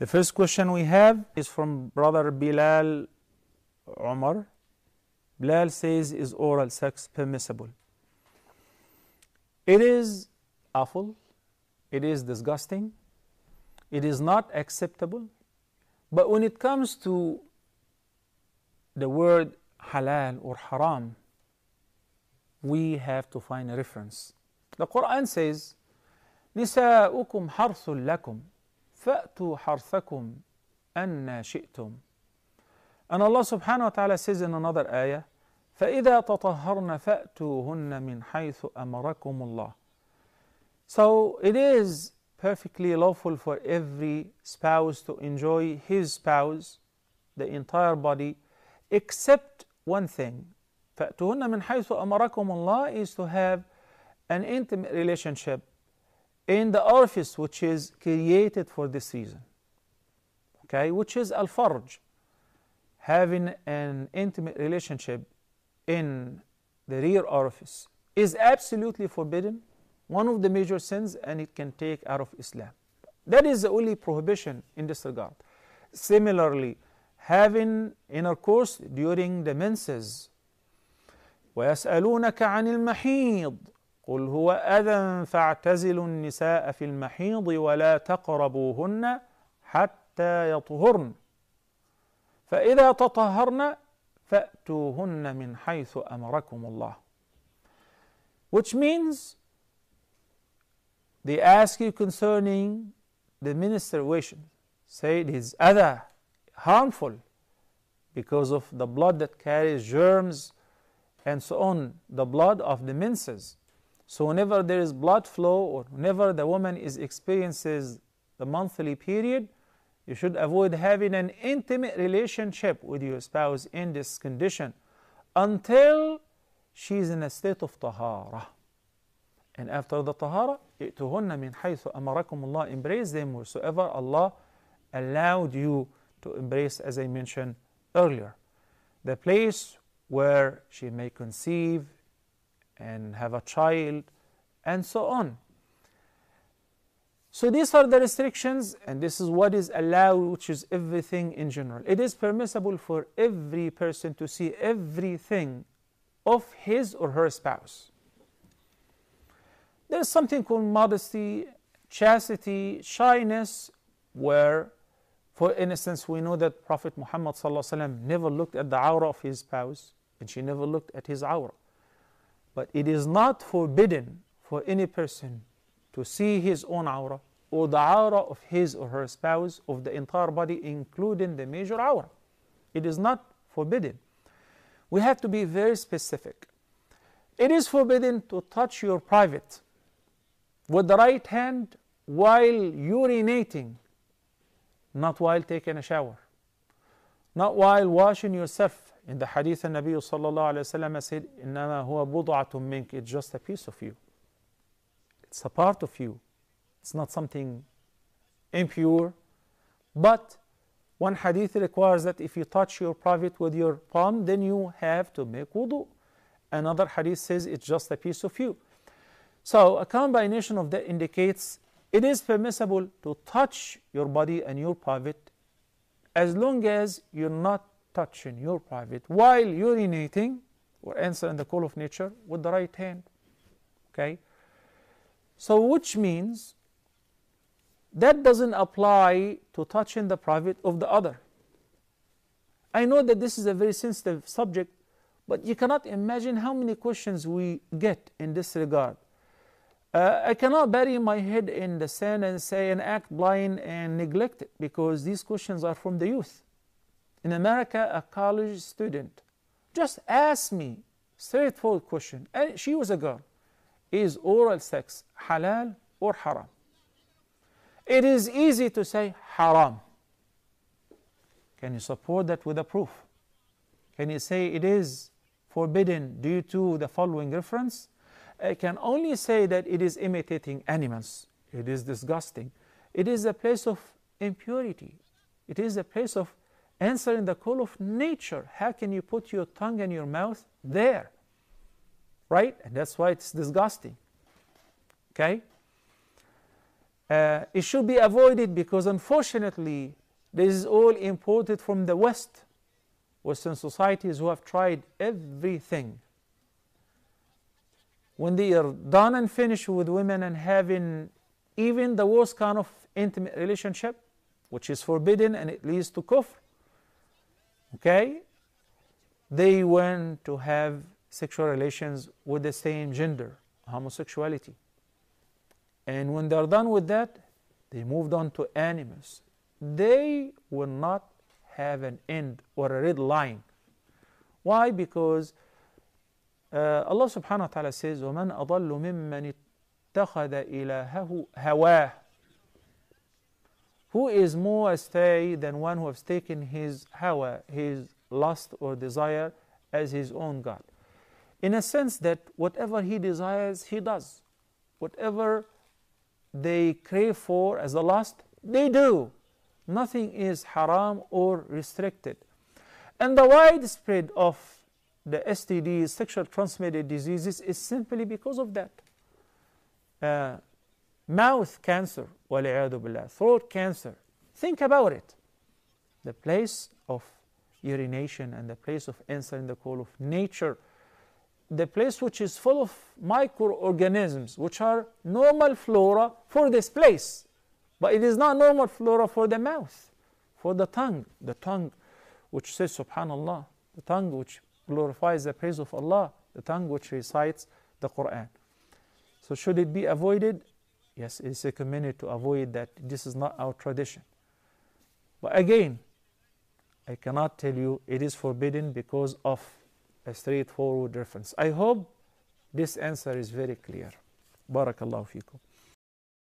The first question we have is from brother Bilal Umar. Bilal says, is oral sex permissible? It is awful, it is disgusting, it is not acceptable, but when it comes to the word halal or haram, we have to find a reference. The Quran says, نساؤكم حرث لكم فأتوا حرثكم أن شئتم. And Allah subhanahu wa ta'ala says in another ayah, فَإِذَا تَطَهَّرْنَ فَأْتُوهُنَّ مِنْ حَيْثُ أَمَرَكُمُ اللَّهُ. So it is perfectly lawful for every spouse to enjoy his spouse, the entire body, except one thing. فَأْتُوهُنَّ مِنْ حَيْثُ أَمَرَكُمُ اللَّهُ is to have an intimate relationship in the orifice which is created for this reason. Okay, which is al-farj. Having an intimate relationship in the rear orifice is absolutely forbidden, one of the major sins, and it can take out of Islam. That is the only prohibition in this regard. Similarly, having intercourse during the menses. وَيَسْأَلُونَكَ عَنِ الْمَحِيضِ قُلْ هُوَ أَذًى فَاعْتَزِلُوا النِّسَاءَ فِي الْمَحِيضِ وَلَا تَقْرَبُوهُنَّ حَتَّى يَطْهُرْنَ فَإِذَا تَطَهَّرْنَ فَأْتُوهُنَّ مِنْ حَيْثُ أَمَرَكُمُ اللَّهُ. Which means they ask you concerning the menstruation. Say it is adha, harmful, because of the blood that carries germs and so on, the blood of the menses. So whenever there is blood flow, or whenever the woman experiences the monthly period, you should avoid having an intimate relationship with your spouse in this condition until she is in a state of tahara. And after the tahara, ائتُهُنَّ مِنْ حَيْثُ أَمَرَكُمُ اللَّهُ, embrace them wheresoever Allah allowed you to embrace, as I mentioned earlier. The place where she may conceive and have a child, and so on. So these are the restrictions, and this is what is allowed, which is everything in general. It is permissible for every person to see everything of his or her spouse. There is something called modesty, chastity, shyness, where, for instance, we know that Prophet Muhammad ﷺ never looked at the awrah of his spouse, and she never looked at his awrah. But it is not forbidden for any person to see his own awrah or the awrah of his or her spouse, of the entire body, including the major awrah. It is not forbidden. We have to be very specific. It is forbidden to touch your private with the right hand while urinating, not while taking a shower, not while washing yourself. In the hadith, the Nabi sallallahu alayhi wa sallam said, إِنَّمَا هُوَ بُضْعَةٌ مِّنْكَ. It's just a piece of you. It's a part of you. It's not something impure. But one hadith requires that if you touch your private with your palm, then you have to make wudu. Another hadith says it's just a piece of you. So a combination of that indicates it is permissible to touch your body and your private as long as you're not touching your private while urinating or answering the call of nature with the right hand. Okay? So which means that doesn't apply to touching the private of the other. I know that this is a very sensitive subject, but you cannot imagine how many questions we get in this regard. I cannot bury my head in the sand and say and act blind and neglect it, because these questions are from the youth. In America, a college student just asked me straightforward question, and she was a girl: is oral sex halal or haram? It is easy to say haram. Can you support that with a proof? Can you say it is forbidden due to the following reference? I can only say that it is imitating animals. It is disgusting. It is a place of impurity. It is a place of answering the call of nature. How can you put your tongue in your mouth there? Right? And that's why it's disgusting. Okay? It should be avoided because unfortunately this is all imported from the West, Western societies who have tried everything. When they are done and finished with women and having even the worst kind of intimate relationship, which is forbidden and it leads to kufr, okay, they went to have sexual relations with the same gender, homosexuality. And when they're done with that, they moved on to animals. They will not have an end or a red line. Why? Because Allah subhanahu wa ta'ala says, وَمَنْ أَضَلُّ مِمَّنِ اتَّخَذَ إِلَهَهُ هَوَاهُ. Who is more astray than one who has taken his hawa, his lust or desire, as his own God? In a sense that whatever he desires, he does. Whatever they crave for as a lust, they do. Nothing is haram or restricted. And the widespread of the STDs, sexual transmitted diseases, is simply because of that. Mouth cancer, وَالْعِيَاذُ بِاللَّهِ, throat cancer. Think about it. The place of urination and the place of answering the call of nature, the place which is full of microorganisms, which are normal flora for this place. But it is not normal flora for the mouth, for the tongue which says Subhanallah, the tongue which glorifies the praise of Allah, the tongue which recites the Quran. So should it be avoided? Yes, it is recommended to avoid that. This is not our tradition. But again, I cannot tell you it is forbidden because of a straightforward reference. I hope this answer is very clear. Barakallahu feekum.